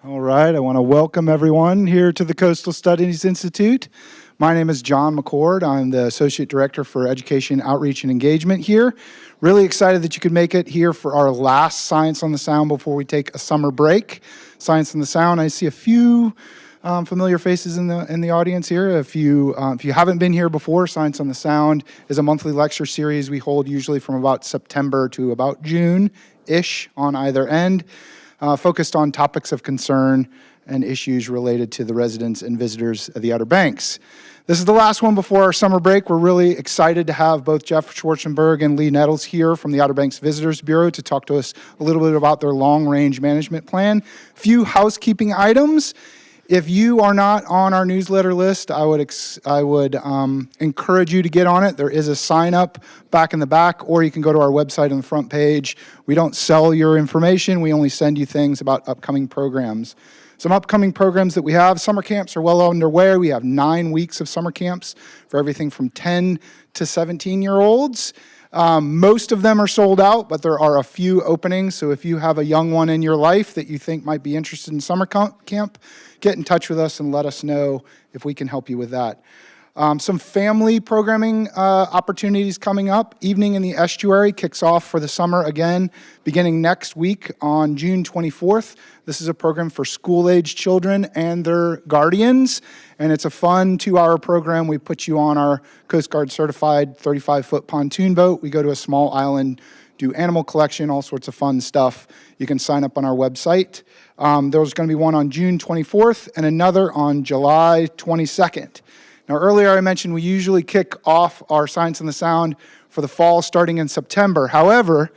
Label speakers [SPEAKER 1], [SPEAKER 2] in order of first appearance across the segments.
[SPEAKER 1] All right, I want to welcome everyone here to the Coastal Studies Institute. My name is John McCord. I'm the Associate Director for Education, Outreach, and Engagement here. Really excited that you could make it here for our last Science on the Sound before we take a summer break. Science on the Sound, I see a few familiar faces in the audience here. If you haven't been here before, Science on the Sound is a monthly lecture series we hold usually from about September to about June-ish on either end. Focused on topics of concern and issues related to the residents and visitors of the Outer Banks. This is the last one before our summer break. We're really excited to have both Jeff Shwartzenberg and Lee Nettles here from the Outer Banks Visitors Bureau to talk to us a little bit about their long-range management plan. Few housekeeping items. If you are not on our newsletter list, I would encourage you to get on it. There is a sign up back in the back, or you can go to our website on the front page. We don't sell your information. We only send you things about upcoming programs. Some upcoming programs that we have, summer camps are well underway. We have 9 weeks of summer camps for everything from 10 to 17-year-olds. Most of them are sold out, but there are a few openings. So if you have a young one in your life that you think might be interested in summer camp, get in touch with us and let us know if we can help you with that. Some family programming opportunities coming up. Evening in the Estuary kicks off for the summer again, beginning next week on June 24th. This is a program for school-age children and their guardians, and it's a fun 2-hour program. We put you on our Coast Guard certified 35-foot pontoon boat. We go to a small island, do animal collection, all sorts of fun stuff. You can sign up on our website. There's going to be one on June 24th and another on July 22nd. Now, earlier I mentioned we usually kick off our Science on the Sound for the fall starting in September. However,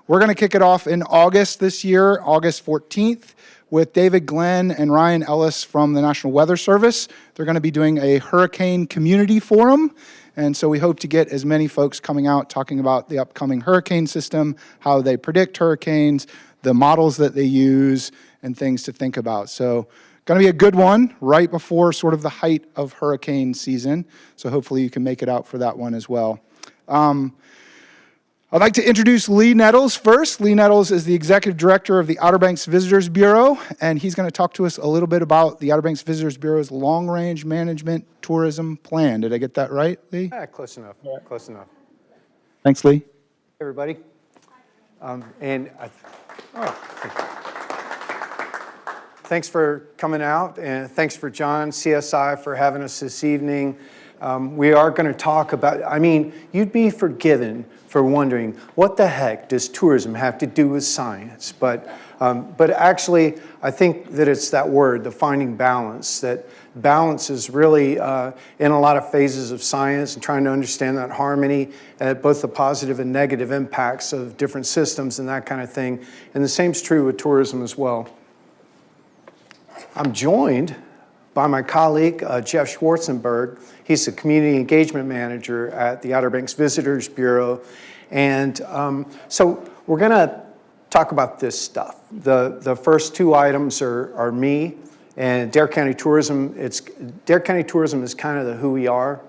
[SPEAKER 1] we're going to kick it off in August this year, August 14th, with David Glenn and Ryan Ellis from the National Weather Service. They're going to be doing a hurricane community forum. And so we hope to get as many folks coming out talking about the upcoming hurricane system, how they predict hurricanes, the models that they use, and things to think about. So going to be a good one right before sort of the height of hurricane season. So hopefully you can make it out for that one as well. I'd like to introduce Lee Nettles first. Lee Nettles is the Executive Director of the Outer Banks Visitors Bureau, and he's going to talk to us a little bit about the Outer Banks Visitors Bureau's long-range management tourism plan. Did I get that right, Lee?
[SPEAKER 2] Yeah, close enough. Yeah. Close enough.
[SPEAKER 1] Thanks, Lee.
[SPEAKER 2] Hey, everybody. Thanks for coming out, and thanks for John, CSI, for having us this evening. We are going to talk about, you'd be forgiven for wondering, what the heck does tourism have to do with science? But actually, I think that it's that word, the finding balance, that balance is really in a lot of phases of science and trying to understand that harmony, both the positive and negative impacts of different systems and that kind of thing. And the same is true with tourism as well. I'm joined by my colleague, Jeff Shwartzenberg. He's the Community Engagement Manager at the Outer Banks Visitors Bureau. And so we're going to talk about this stuff. The first 2 items are me and Dare County Tourism. Dare County Tourism is kind of the who we are.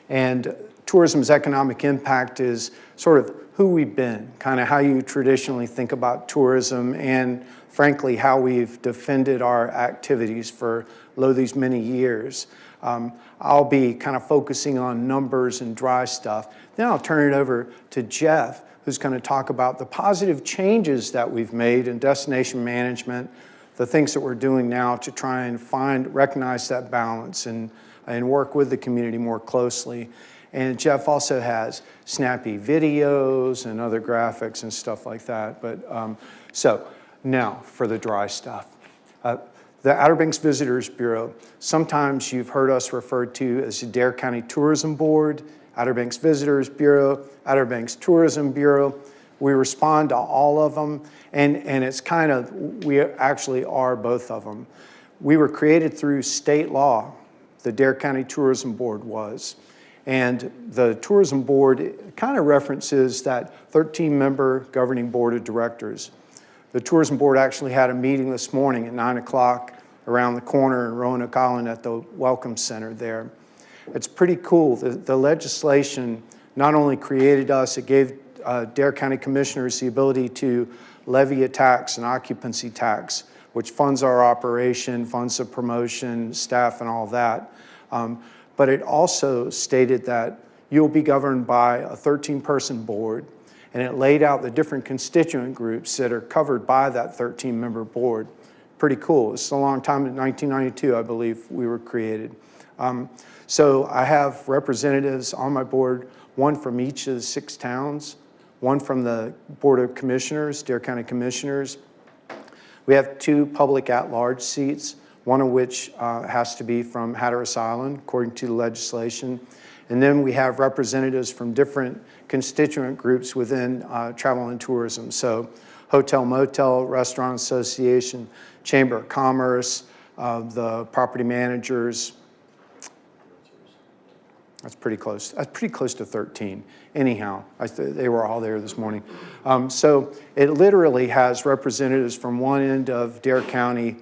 [SPEAKER 2] And tourism's economic impact is sort of who we've been, kind of how you traditionally think about tourism, and frankly, how we've defended our activities for these many years. I'll be kind of focusing on numbers and dry stuff. Then I'll turn it over to Jeff, who's going to talk about the positive changes that we've made in destination management, the things that we're doing now to try and recognize that balance and work with the community more closely. And Jeff also has snappy videos and other graphics and stuff like that. But so now for the dry stuff. The Outer Banks Visitors Bureau, sometimes you've heard us referred to as the Dare County Tourism Board, Outer Banks Visitors Bureau, Outer Banks Tourism Bureau. We respond to all of them, and it's kind of, we actually are both of them. We were created through state law, the Dare County Tourism Board was. And the Tourism Board kind of references that 13-member governing board of directors. The Tourism Board actually had a meeting this morning at 9 o'clock around the corner in Roanoke Island at the Welcome Center there. It's pretty cool. The legislation not only created us, it gave Dare County Commissioners the ability to levy a tax, an occupancy tax, which funds our operation, funds the promotion, staff, and all that. But it also stated that you'll be governed by a 13-person board, and it laid out the different constituent groups that are covered by that 13-member board. Pretty cool. It's a long time, in 1992, I believe, we were created. So I have representatives on my board, one from each of the 6 towns, one from the Board of Commissioners, Dare County Commissioners. We have 2 public at-large seats, one of which has to be from Hatteras Island, according to the legislation. And then we have representatives from different constituent groups within travel and tourism. So Hotel, Motel, Restaurant Association, Chamber of Commerce, the property managers. That's pretty close. That's pretty close to 13. Anyhow, they were all there this morning. So it literally has representatives from one end of Dare County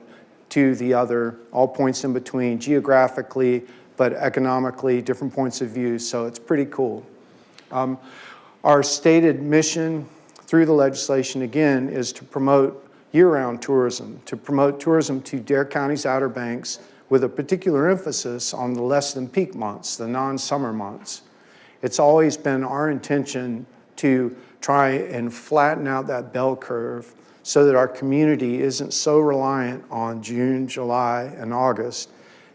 [SPEAKER 2] to the other, all points in between, geographically, but economically, different points of view. So it's pretty cool. Our stated mission through the legislation, again, is to promote year-round tourism, to promote tourism to Dare County's Outer Banks, with a particular emphasis on the less than peak months, the non-summer months. It's always been our intention to try and flatten out that bell curve so that our community isn't so reliant on June, July, and August,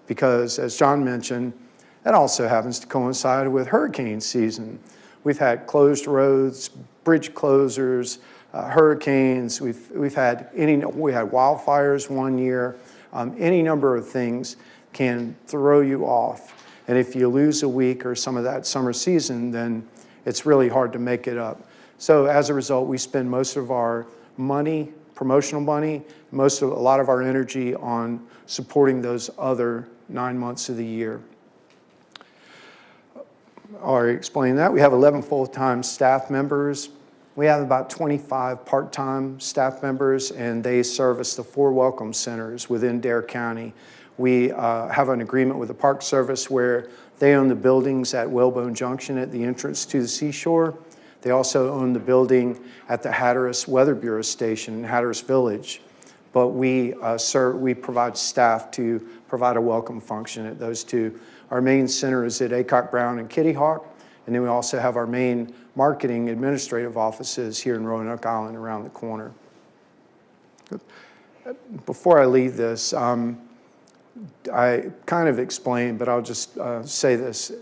[SPEAKER 2] because as John mentioned, that also happens to coincide with hurricane season. We've had closed roads, bridge closures, hurricanes. We had wildfires one year. Any number of things can throw you off. And if you lose a week or some of that summer season, then it's really hard to make it up. So as a result, we spend most of our money, promotional money, a lot of our energy on supporting those other 9 months of the year. I already explained that. We have 11 full-time staff members. We have about 25 part-time staff members, and they service the 4 welcome centers within Dare County. We have an agreement with the Park Service where they own the buildings at Whalebone Junction at the entrance to the seashore. They also own the building at the Hatteras Weather Bureau station in Hatteras Village. But we provide staff to provide a welcome function at those 2. Our main center is at Aycock Brown and Kitty Hawk, and then we also have our main marketing administrative offices here in Roanoke Island around the corner. Before I leave this, I kind of explained, but I'll just say this.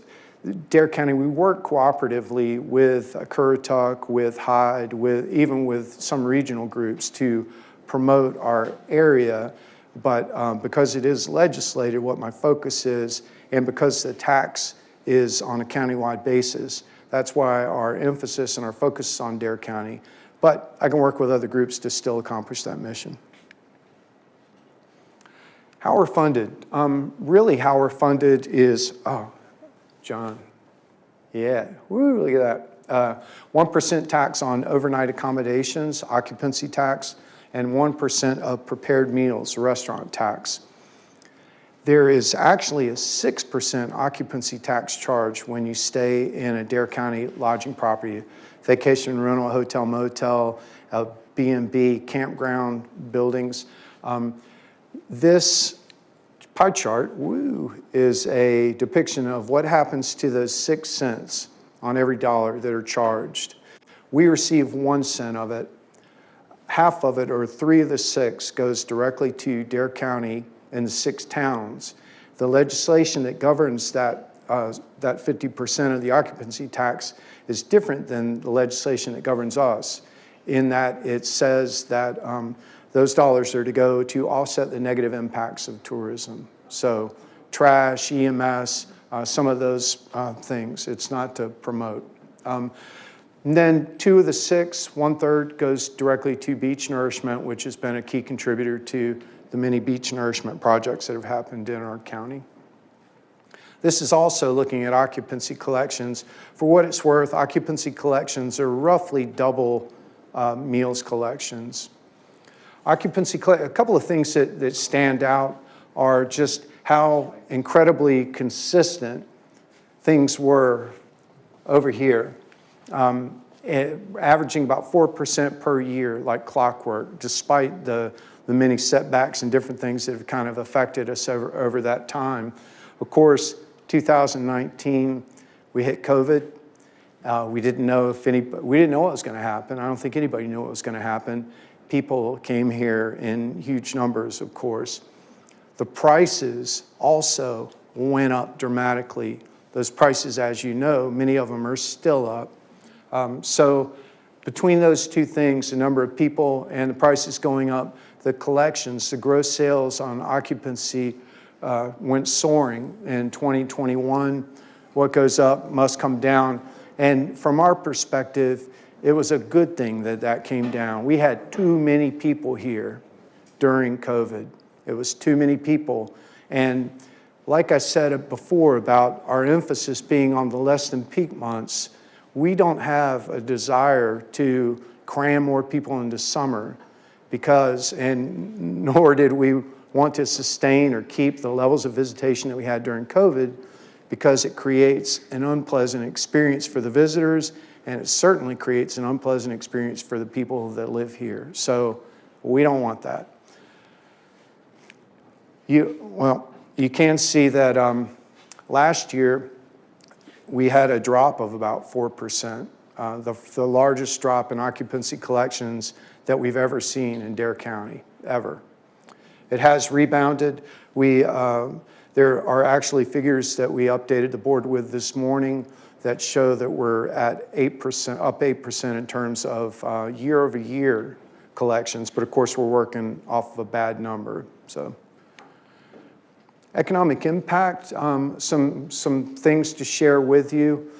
[SPEAKER 2] Dare County, we work cooperatively with Currituck, with Hyde, even with some regional groups to promote our area, but because it is legislated, what my focus is, and because the tax is on a countywide basis, that's why our emphasis and our focus is on Dare County. But I can work with other groups to still accomplish that mission. How we're funded. Really how we're funded is, John, yeah, woo, look at that. 1% tax on overnight accommodations, occupancy tax, and 1% of prepared meals, restaurant tax. There is actually a 6% occupancy tax charge when you stay in a Dare County lodging property, vacation rental, hotel, motel, B&B, campground buildings. This pie chart, is a depiction of what happens to those 6 cents on every dollar that are charged. We receive 1 cent of it. Half of it, or 3 of the 6, goes directly to Dare County and the 6 towns. The legislation that governs that 50% of the occupancy tax is different than the legislation that governs us, in that it says that those dollars are to go to offset the negative impacts of tourism. So trash, EMS, some of those things. It's not to promote. And then 2 of the 6, 1/3, goes directly to beach nourishment, which has been a key contributor to the many beach nourishment projects that have happened in our county. This is also looking at occupancy collections. For what it's worth, occupancy collections are roughly double meals collections. A couple of things that stand out are just how incredibly consistent things were over here. averaging about 4% per year, like clockwork, despite the many setbacks and different things that have kind of affected us over that time. Of course, 2019, we hit COVID. We didn't know what was going to happen. I don't think anybody knew what was going to happen. People came here in huge numbers, of course. The prices also went up dramatically. Those prices, as you know, many of them are still up. So between those two things, the number of people and the prices going up, the collections, the gross sales on occupancy went soaring in 2021. What goes up must come down. And from our perspective, it was a good thing that that came down. We had too many people here during COVID. It was too many people. And like I said before about our emphasis being on the less than peak months, we don't have a desire to cram more people into summer and nor did we want to sustain or keep the levels of visitation that we had during COVID, because it creates an unpleasant experience for the visitors, and it certainly creates an unpleasant experience for the people that live here. So we don't want that. You can see that last year we had a drop of about 4%, the largest drop in occupancy collections that we've ever seen in Dare County, ever. It has rebounded. There are actually figures that we updated the board with this morning that show that we're at 8%, up 8% in terms of year-over-year collections, but of course we're working off of a bad number. So, economic impact, some things to share with you.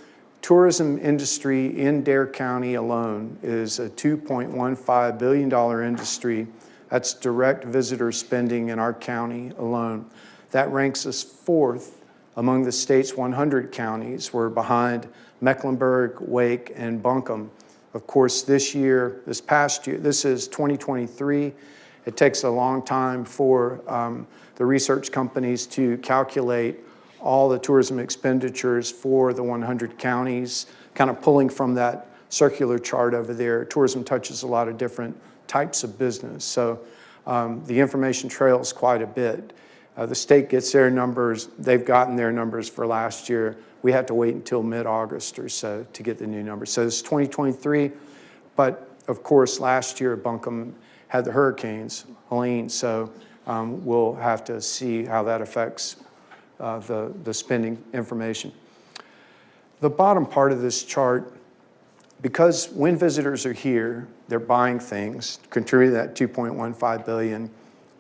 [SPEAKER 2] Tourism industry in Dare County alone is a $2.15 billion industry. That's direct visitor spending in our county alone. That ranks us 4th among the state's 100 counties. We're behind Mecklenburg, Wake, and Buncombe. Of course, this past year, this is 2023. It takes a long time for the research companies to calculate all the tourism expenditures for the 100 counties, kind of pulling from that circular chart over there. Tourism touches a lot of different types of business, so the information trails quite a bit. The state gets their numbers. They've gotten their numbers for last year. We have to wait until mid-August or so to get the new numbers. So it's 2023, but of course last year Buncombe had the hurricanes, Helene, so we'll have to see how that affects the spending information. The bottom part of this chart, because when visitors are here, they're buying things, contributing that $2.15 billion,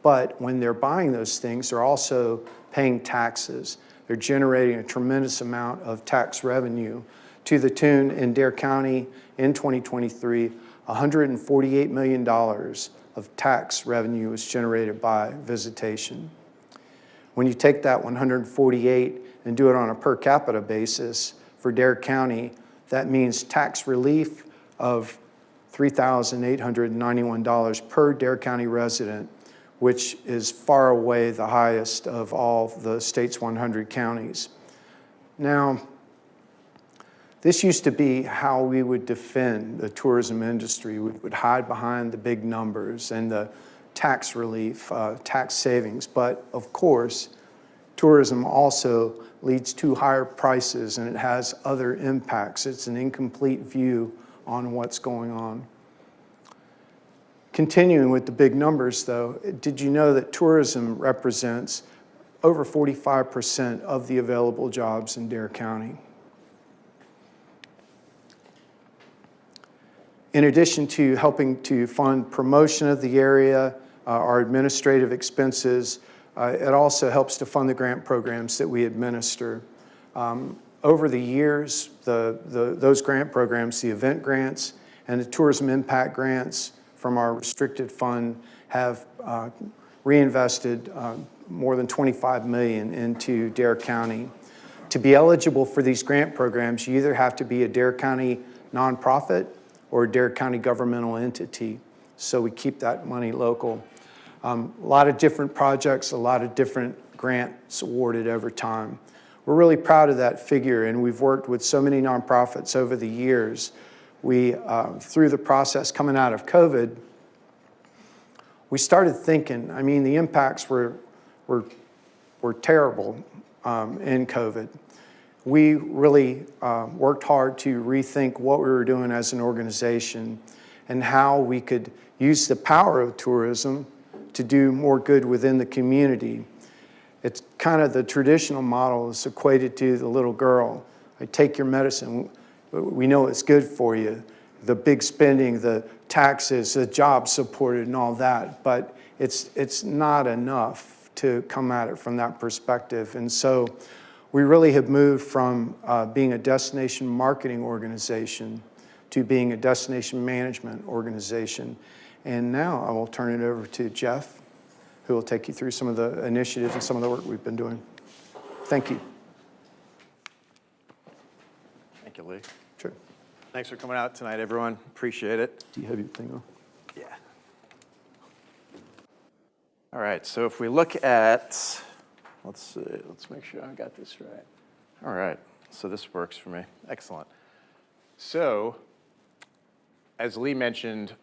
[SPEAKER 2] but when they're buying those things, they're also paying taxes. They're generating a tremendous amount of tax revenue to the tune in Dare County in 2023, $148 million of tax revenue was generated by visitation. When you take that 148 and do it on a per capita basis for Dare County, that means tax relief of $3,891 per Dare County resident, which is far away the highest of all the state's 100 counties. Now, this used to be how we would defend the tourism industry. We would hide behind the big numbers and the tax relief, tax savings. But of course, tourism also leads to higher prices and it has other impacts. It's an incomplete view on what's going on. Continuing with the big numbers though, did you know that tourism represents over 45% of the available jobs in Dare County? In addition to helping to fund promotion of the area, our administrative expenses, it also helps to fund the grant programs that we administer. Over the years, those grant programs, the event grants and the tourism impact grants from our restricted fund have reinvested more than $25 million into Dare County. To be eligible for these grant programs, you either have to be a Dare County nonprofit or a Dare County governmental entity. So we keep that money local. A lot of different projects, a lot of different grants awarded over time. We're really proud of that figure, and we've worked with so many nonprofits over the years we, through the process coming out of COVID, we started thinking, I mean, the impacts were terrible in COVID. We really worked hard to rethink what we were doing as an organization and how we could use the power of tourism to do more good within the community. It's kind of the traditional model is equated to the little girl. I take your medicine, we know it's good for you. The big spending, the taxes, the job supported and all that, but it's not enough to come at it from that perspective. And so we really have moved from being a destination marketing organization to being a destination management organization. And now I will turn it over to Jeff, who will take you through some of the initiatives and some of the work we've been doing. Thank you.
[SPEAKER 3] Thank you, Lee.
[SPEAKER 2] Sure.
[SPEAKER 3] Thanks for coming out tonight, everyone. Appreciate it.
[SPEAKER 2] Do you have your thing on?
[SPEAKER 3] Yeah. All right, so if we look at, let's see, let's make sure I got this right. All right, so this works for me. Excellent. So, as Lee mentioned,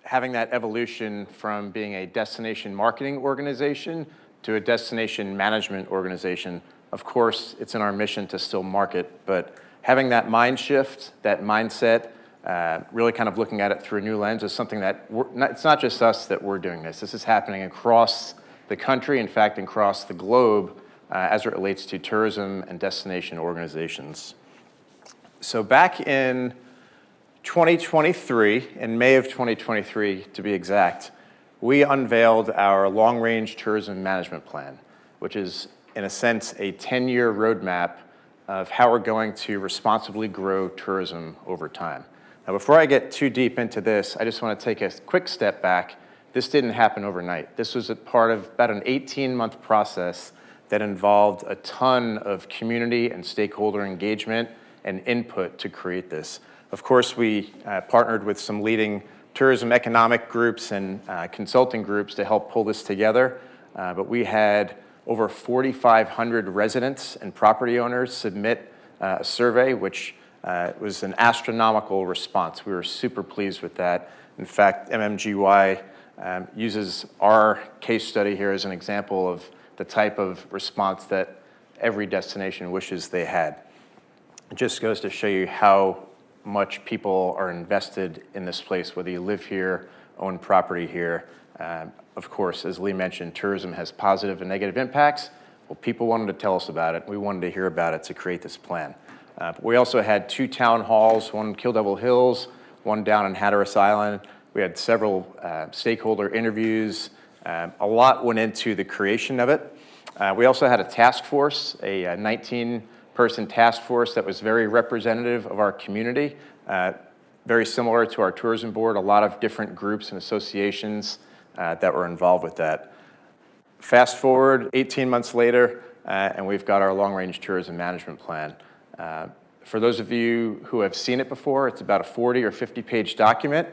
[SPEAKER 3] having that evolution from being a destination marketing organization to a destination management organization, of course, it's in our mission to still market, but having that mind shift, that mindset, really kind of looking at it through a new lens is something that it's not just us that we're doing this. This is happening across the country, in fact, across the globe, as it relates to tourism and destination organizations. So back in 2023, in May of 2023 to be exact, we unveiled our long-range tourism management plan, which is, in a sense, a 10-year roadmap of how we're going to responsibly grow tourism over time. Now, before I get too deep into this, I just want to take a quick step back. This didn't happen overnight. This was a part of about an 18-month process that involved a ton of community and stakeholder engagement and input to create this. Of course, we partnered with some leading tourism economic groups and consulting groups to help pull this together, but we had over 4,500 residents and property owners submit a survey, which was an astronomical response. We were super pleased with that. In fact, MMGY uses our case study here as an example of the type of response that every destination wishes they had. It just goes to show you how much people are invested in this place, whether you live here, own property here. Of course, as Lee mentioned, tourism has positive and negative impacts. Well, people wanted to tell us about it. We wanted to hear about it to create this plan. But we also had 2 town halls, one in Kill Devil Hills, one down in Hatteras Island. We had several stakeholder interviews. A lot went into the creation of it. We also had a task force, a 19-person task force that was very representative of our community, very similar to our tourism board, a lot of different groups and associations that were involved with that. Fast forward 18 months later, and we've got our long-range tourism management plan. For those of you who have seen it before, it's about a 40 or 50-page document,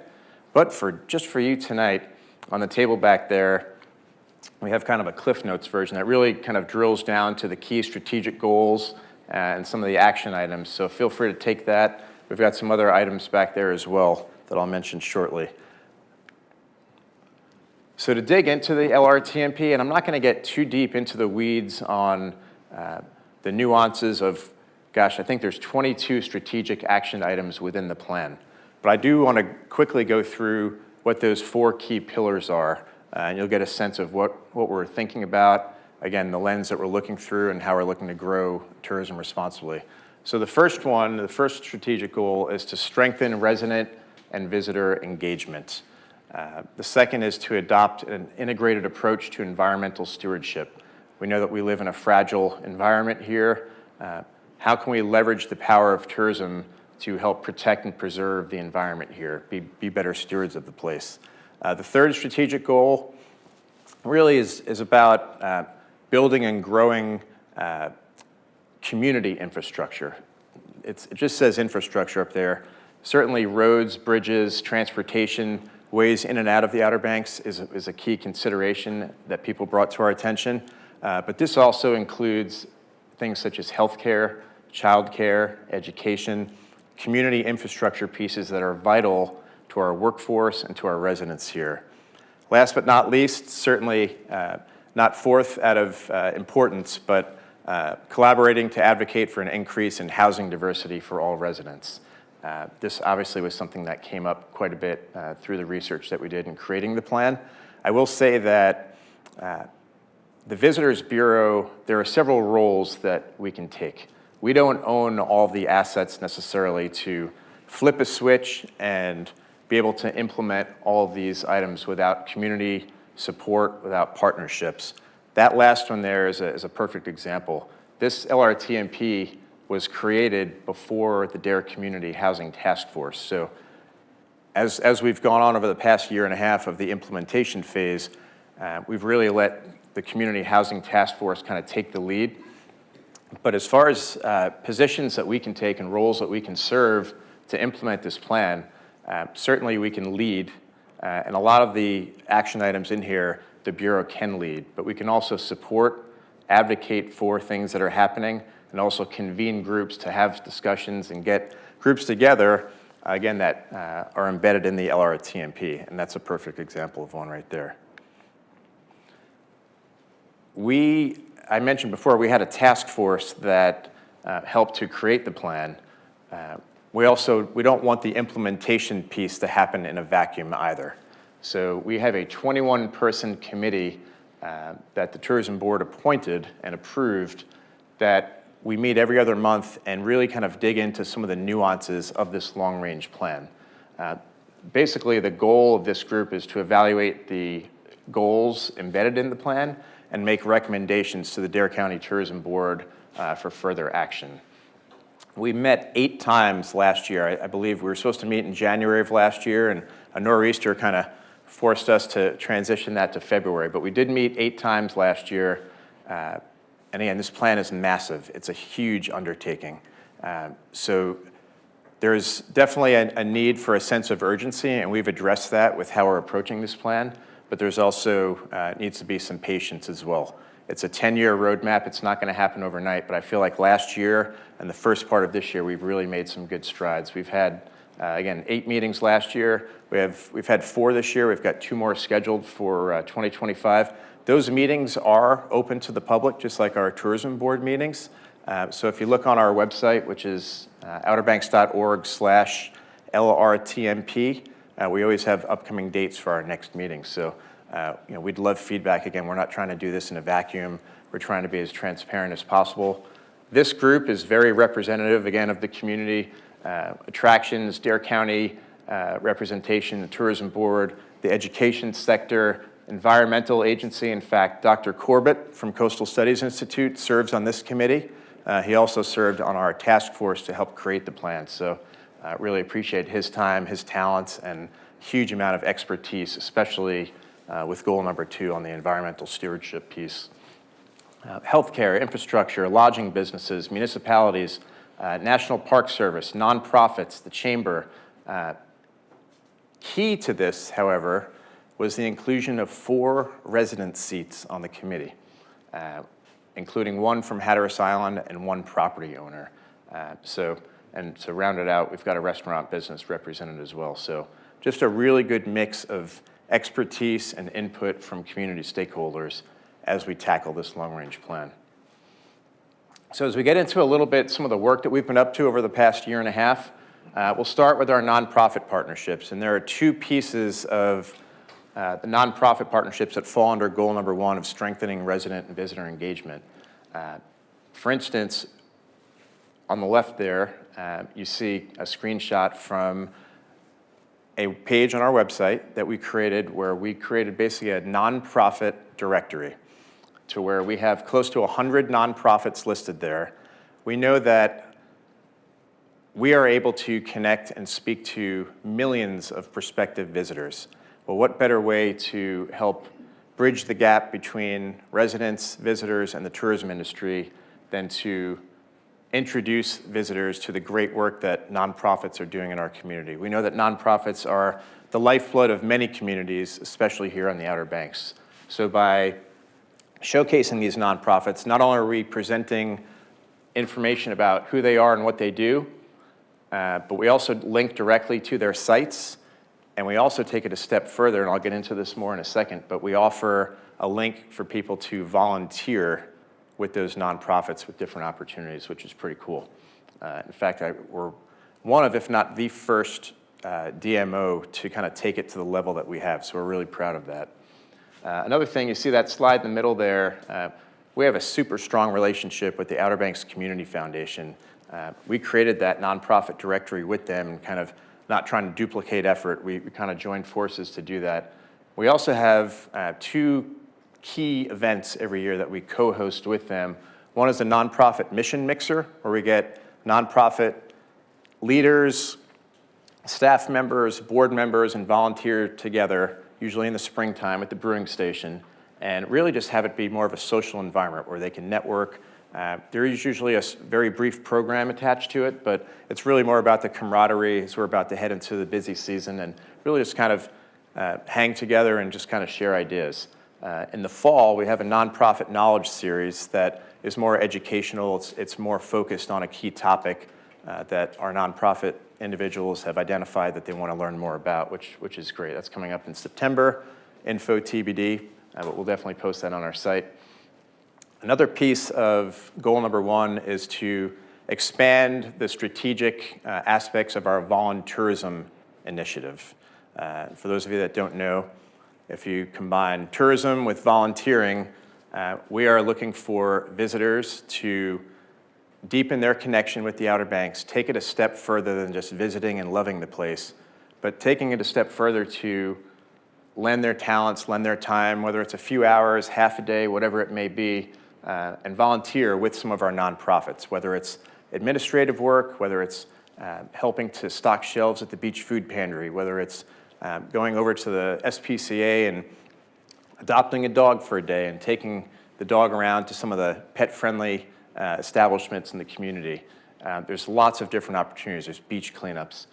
[SPEAKER 3] but just for you tonight, on the table back there, we have kind of a Cliff Notes version that really kind of drills down to the key strategic goals and some of the action items. So feel free to take that. We've got some other items back there as well that I'll mention shortly. So to dig into the LRTMP, and I'm not going to get too deep into the weeds on the nuances of, gosh, I think there's 22 strategic action items within the plan. But I do want to quickly go through what those 4 key pillars are, and you'll get a sense of what we're thinking about, again, the lens that we're looking through and how we're looking to grow tourism responsibly. So the first one, the first strategic goal is to strengthen resident and visitor engagement. The second is to adopt an integrated approach to environmental stewardship. We know that we live in a fragile environment here. How can we leverage the power of tourism to help protect and preserve the environment here, be better stewards of the place? The third strategic goal really is about building and growing community infrastructure. It just says infrastructure up there. Certainly roads, bridges, transportation, ways in and out of the Outer Banks is a key consideration that people brought to our attention. But this also includes things such as healthcare, childcare, education, community infrastructure pieces that are vital to our workforce and to our residents here. Last but not least, certainly not fourth out of importance, but collaborating to advocate for an increase in housing diversity for all residents. This obviously was something that came up quite a bit through the research that we did in creating the plan. I will say that the Visitors Bureau, there are several roles that we can take. We don't own all the assets necessarily to flip a switch and be able to implement all of these items without community support, without partnerships. That last one there is a perfect example. This LRTMP was created before the Dare Community Housing Task Force. So as we've gone on over the past year and a half of the implementation phase, we've really let the Community Housing Task Force kind of take the lead. But as far as positions that we can take and roles that we can serve to implement this plan, certainly we can lead, and a lot of the action items in here, the Bureau can lead, but we can also support, advocate for things that are happening, and also convene groups to have discussions and get groups together, again, that are embedded in the LRTMP, and that's a perfect example of one right there. I mentioned before, we had a task force that helped to create the plan. We don't want the implementation piece to happen in a vacuum either. So we have a 21-person committee that the Tourism Board appointed and approved that we meet every other month and really kind of dig into some of the nuances of this long-range plan. Basically, the goal of this group is to evaluate the goals embedded in the plan and make recommendations to the Dare County Tourism Board for further action. We met 8 times last year. I believe we were supposed to meet in January of last year, and a nor'easter kind of forced us to transition that to February. But we did meet 8 times last year. And again, this plan is massive. It's a huge undertaking. So there's definitely a need for a sense of urgency, and we've addressed that with how we're approaching this plan. But there's also needs to be some patience as well. It's a 10-year roadmap. It's not going to happen overnight, but I feel like last year and the first part of this year, we've really made some good strides. We've had, again, 8 meetings last year. We've had 4 this year. We've got 2 more scheduled for 2025. Those meetings are open to the public, just like our tourism board meetings. So if you look on our website, which is outerbanks.org/LRTMP, we always have upcoming dates for our next meeting. So we'd love feedback. Again, we're not trying to do this in a vacuum. We're trying to be as transparent as possible. This group is very representative, again, of the community, attractions, Dare County representation, the tourism board, the education sector, environmental agency. In fact, Dr. Corbett from Coastal Studies Institute serves on this committee. He also served on our task force to help create the plan. So really appreciate his time, his talents, and huge amount of expertise, especially with goal number 2 on the environmental stewardship piece. Healthcare, infrastructure, lodging businesses, municipalities, National Park Service, nonprofits, the chamber. Key to this, however, was the inclusion of 4 resident seats on the committee, including 1 from Hatteras Island and 1 property owner. And to round it out, we've got a restaurant business represented as well. So just a really good mix of expertise and input from community stakeholders as we tackle this long-range plan. So as we get into a little bit some of the work that we've been up to over the past year and a half, we'll start with our nonprofit partnerships. And there are 2 pieces of the nonprofit partnerships that fall under goal number 1 of strengthening resident and visitor engagement. For instance, on the left there, you see a screenshot from a page on our website that we created where we created basically a nonprofit directory to where we have close to 100 nonprofits listed there. We know that we are able to connect and speak to millions of prospective visitors. Well, what better way to help bridge the gap between residents, visitors, and the tourism industry than to introduce visitors to the great work that nonprofits are doing in our community. We know that nonprofits are the lifeblood of many communities, especially here on the Outer Banks. So by showcasing these nonprofits, not only are we presenting information about who they are and what they do, but we also link directly to their sites, and we also take it a step further, and I'll get into this more in a second, but we offer a link for people to volunteer with those nonprofits with different opportunities, which is pretty cool. In fact, we're one of, if not the first DMO to kind of take it to the level that we have, so we're really proud of that. Another thing, you see that slide in the middle there, we have a super strong relationship with the Outer Banks Community Foundation. We created that nonprofit directory with them and kind of not trying to duplicate effort. We kind of joined forces to do that. We also have 2 key events every year that we co-host with them. One is the Nonprofit Mission Mixer, where we get nonprofit leaders, staff members, board members, and volunteer together, usually in the springtime at the brewing station, and really just have it be more of a social environment where they can network. There is usually a very brief program attached to it, but it's really more about the camaraderie as we're about to head into the busy season and really just kind of hang together and just kind of share ideas. In the fall, we have a nonprofit knowledge series that is more educational. It's more focused on a key topic that our nonprofit individuals have identified that they want to learn more about, which is great. That's coming up in September, info TBD, but we'll definitely post that on our site. Another piece of goal number 1 is to expand the strategic aspects of our voluntourism initiative. For those of you that don't know, if you combine tourism with volunteering, we are looking for visitors to deepen their connection with the Outer Banks, take it a step further than just visiting and loving the place, but taking it a step further to lend their talents, lend their time, whether it's a few hours, half a day, whatever it may be, and volunteer with some of our nonprofits, whether it's administrative work, whether it's helping to stock shelves at the beach food pantry, whether it's going over to the SPCA and adopting a dog for a day and taking the dog around to some of the pet-friendly establishments in the community. There's lots of different opportunities. There's beach cleanups.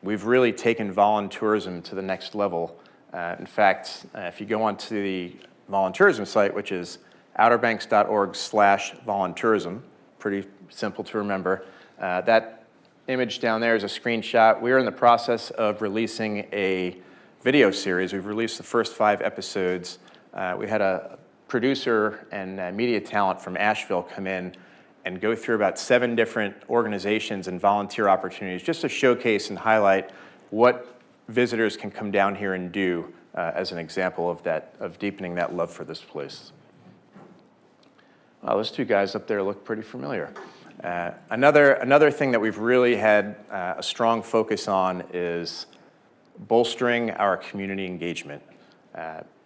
[SPEAKER 3] We've really taken voluntourism to the next level. In fact, if you go onto the voluntourism site, which is outerbanks.org/voluntourism, pretty simple to remember, that image down there is a screenshot. We're in the process of releasing a video series. We've released the first 5 episodes. We had a producer and media talent from Asheville come in and go through about 7 different organizations and volunteer opportunities just to showcase and highlight what visitors can come down here and do as an example of deepening that love for this place. Wow, those 2 guys up there look pretty familiar. Another thing that we've really had a strong focus on is bolstering our community engagement.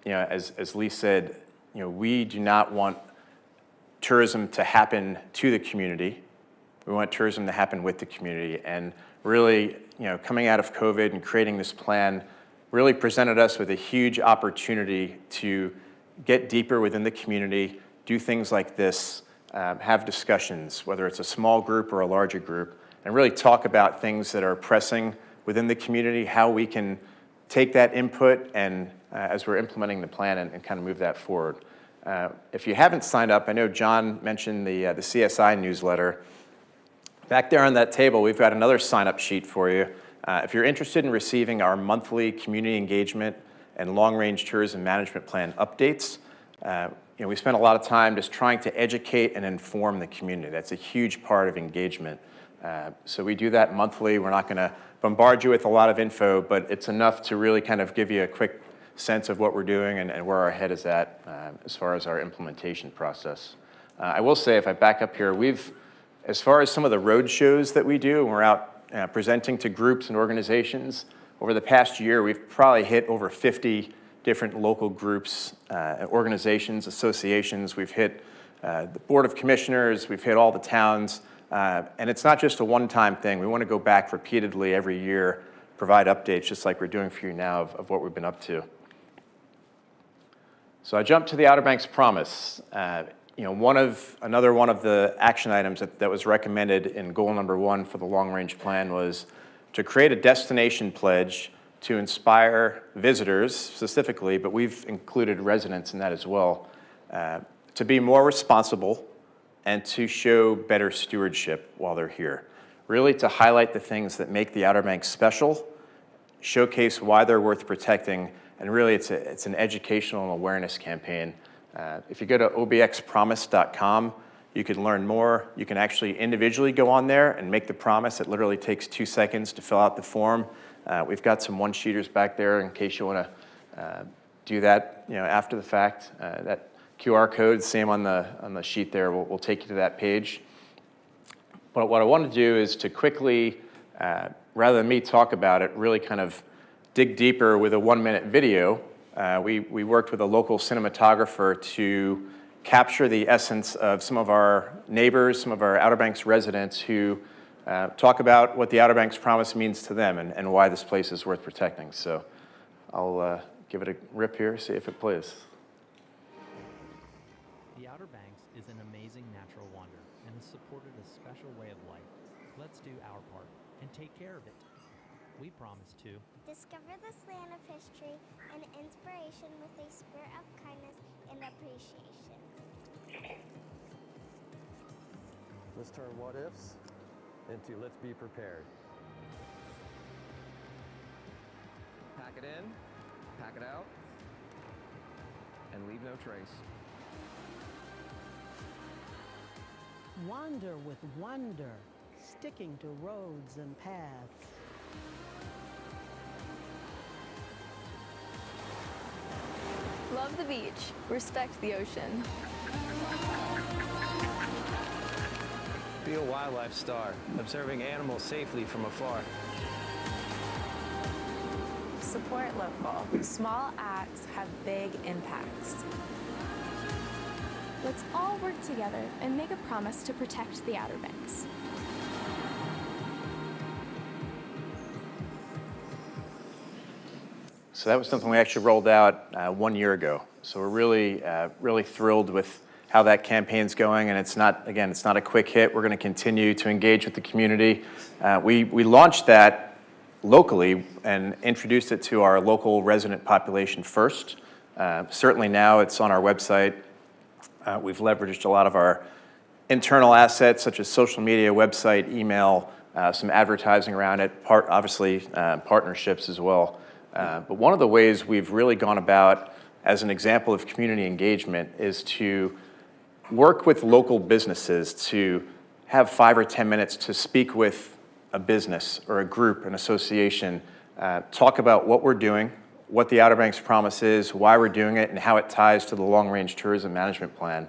[SPEAKER 3] As Lee said, we do not want tourism to happen to the community. We want tourism to happen with the community. And really, coming out of COVID and creating this plan really presented us with a huge opportunity to get deeper within the community, do things like this, have discussions, whether it's a small group or a larger group, and really talk about things that are pressing within the community, how we can take that input and as we're implementing the plan and kind of move that forward. If you haven't signed up, I know John mentioned the CSI newsletter. Back there on that table, we've got another sign-up sheet for you. If you're interested in receiving our monthly community engagement and long-range tourism management plan updates, we spend a lot of time just trying to educate and inform the community. That's a huge part of engagement. So we do that monthly. We're not going to bombard you with a lot of info, but it's enough to really kind of give you a quick sense of what we're doing and where our head is at as far as our implementation process. I will say, if I back up here, as far as some of the road shows that we do, and we're out presenting to groups and organizations, over the past year, we've probably hit over 50 different local groups, organizations, associations. We've hit the Board of Commissioners, we've hit all the towns, and it's not just a one-time thing. We want to go back repeatedly every year, provide updates, just like we're doing for you now of what we've been up to. So I jumped to the Outer Banks Promise. Another one of the action items that was recommended in goal number 1 for the long-range plan was to create a destination pledge to inspire visitors specifically, but we've included residents in that as well, to be more responsible and to show better stewardship while they're here. really to highlight the things that make the Outer Banks special, showcase why they're worth protecting, and really it's an educational and awareness campaign. If you go to obxpromise.com, you can learn more. You can actually individually go on there and make the promise. It literally takes 2 seconds to fill out the form. We've got some one-sheeters back there in case you want to do that, after the fact. That QR code, same on the sheet there, will take you to that page. But what I want to do is to quickly, rather than me talk about it, really kind of dig deeper with a 1-minute video. We worked with a local cinematographer to capture the essence of some of our neighbors, some of our Outer Banks residents who talk about what the Outer Banks Promise means to them and why this place is worth protecting. So I'll give it a rip here, see if it plays.
[SPEAKER 4] The Outer Banks is an amazing natural wonder and has supported a special way of life. Let's do our part and take care of it. We promise to
[SPEAKER 5] discover this land of history and inspiration with a spirit of kindness and appreciation.
[SPEAKER 6] Let's turn what ifs into let's be prepared. Pack it in, pack it out, and leave no trace.
[SPEAKER 7] Wander with wonder, sticking to roads and paths.
[SPEAKER 8] Love the beach, respect the ocean.
[SPEAKER 6] Be a wildlife star, observing animals safely from afar.
[SPEAKER 9] Support local. Small acts have big impacts.
[SPEAKER 8] Let's all work together and make a promise to protect the Outer Banks.
[SPEAKER 3] So that was something we actually rolled out 1 year ago. So we're really thrilled with how that campaign's going, and it's not a quick hit. We're going to continue to engage with the community. We launched that locally and introduced it to our local resident population first. Certainly now it's on our website. We've leveraged a lot of our internal assets such as social media, website, email, some advertising around it, obviously partnerships as well. But one of the ways we've really gone about as an example of community engagement is to work with local businesses to have 5 or 10 minutes to speak with a business or a group, an association, talk about what we're doing, what the Outer Banks Promise is, why we're doing it, and how it ties to the long-range tourism management plan.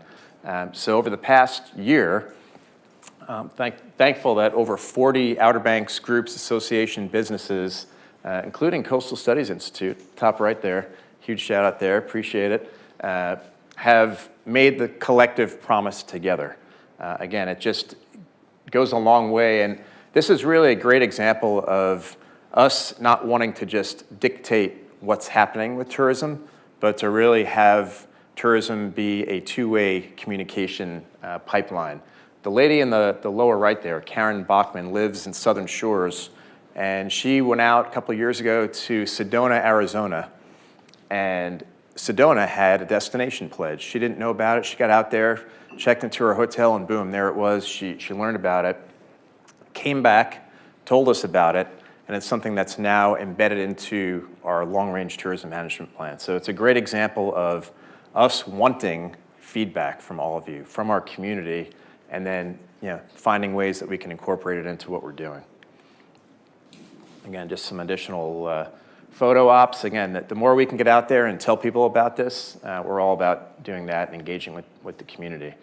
[SPEAKER 3] So over the past year, thankful that over 40 Outer Banks groups, association, businesses, including Coastal Studies Institute, top right there, huge shout out there, appreciate it, have made the collective promise together. Again, it just goes a long way, and this is really a great example of us not wanting to just dictate what's happening with tourism, but to really have tourism be a two-way communication pipeline. The lady in the lower right there, Karen Bachman, lives in Southern Shores, and she went out a couple of years ago to Sedona, Arizona, and Sedona had a destination pledge. She didn't know about it. She got out there, checked into her hotel, and boom, there it was. She learned about it, came back, told us about it, and it's something that's now embedded into our long-range tourism management plan. So it's a great example of us wanting feedback from all of you, from our community, and then finding ways that we can incorporate it into what we're doing. Again, just some additional photo ops. Again, the more we can get out there and tell people about this, we're all about doing that and engaging with the community.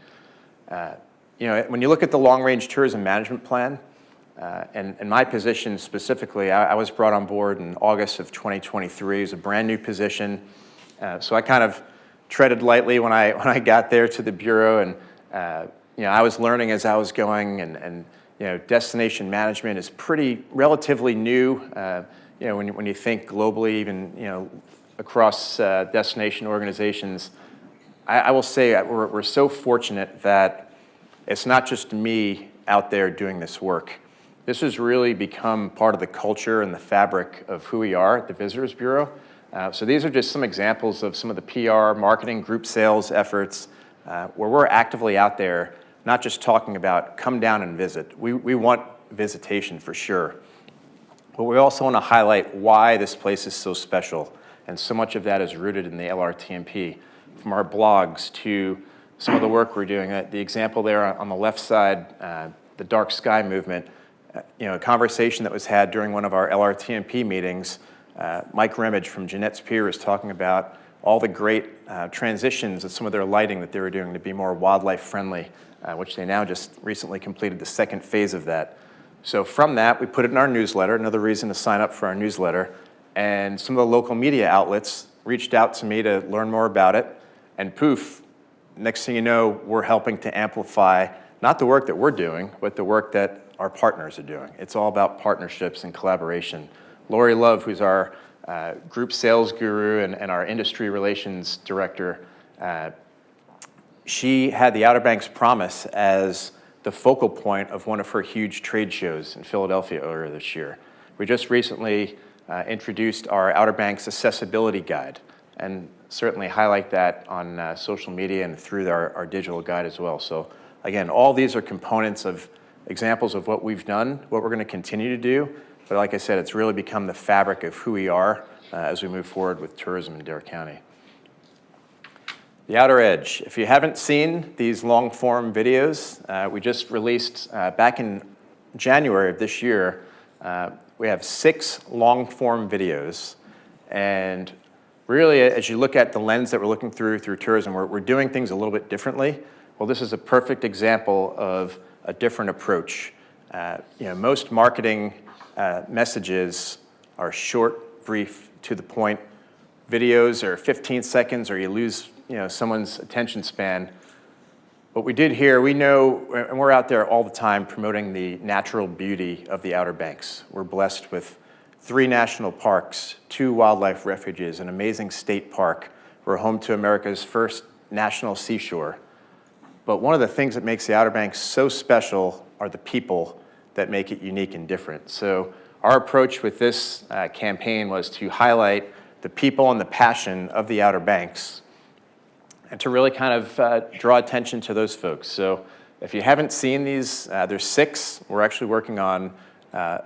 [SPEAKER 3] When you look at the long-range tourism management plan, and my position specifically, I was brought on board in August of 2023 as a brand new position. So I kind of treaded lightly when I got there to the Bureau, and I was learning as I was going, and destination management is relatively new. When you think globally, even across destination organizations, I will say we're so fortunate that it's not just me out there doing this work. This has really become part of the culture and the fabric of who we are at the Visitors Bureau. So these are just some examples of some of the PR, marketing, group sales efforts where we're actively out there, not just talking about come down and visit. We want visitation for sure. But we also want to highlight why this place is so special, and so much of that is rooted in the LRTMP, from our blogs to some of the work we're doing. The example there on the left side, the dark sky movement, a conversation that was had during one of our LRTMP meetings. Mike Remage from Jeanette's Pier was talking about all the great transitions of some of their lighting that they were doing to be more wildlife friendly, which they now just recently completed the second phase of that. So from that, we put it in our newsletter, another reason to sign up for our newsletter, and some of the local media outlets reached out to me to learn more about it, and poof, next thing you know, we're helping to amplify not the work that we're doing, but the work that our partners are doing. It's all about partnerships and collaboration. Lori Love, who's our group sales guru and our industry relations director, she had the Outer Banks Promise as the focal point of one of her huge trade shows in Philadelphia earlier this year. We just recently introduced our Outer Banks Accessibility Guide, and certainly highlight that on social media and through our digital guide as well. So again, all these are components of examples of what we've done, what we're going to continue to do, but like I said, it's really become the fabric of who we are as we move forward with tourism in Dare County. The Outer Edge. If you haven't seen these long-form videos, we just released back in January of this year, we have 6 long-form videos, and really, as you look at the lens that we're looking through tourism, we're doing things a little bit differently. Well, this is a perfect example of a different approach. Most marketing messages are short, brief, to the point. Videos are 15 seconds, or you lose someone's attention span. What we did here, we know, and we're out there all the time promoting the natural beauty of the Outer Banks. We're blessed with 3 national parks, 2 wildlife refuges, an amazing state park. We're home to America's first national seashore. But one of the things that makes the Outer Banks so special are the people that make it unique and different. So our approach with this campaign was to highlight the people and the passion of the Outer Banks, and to really kind of draw attention to those folks. So if you haven't seen these, there's 6. We're actually working on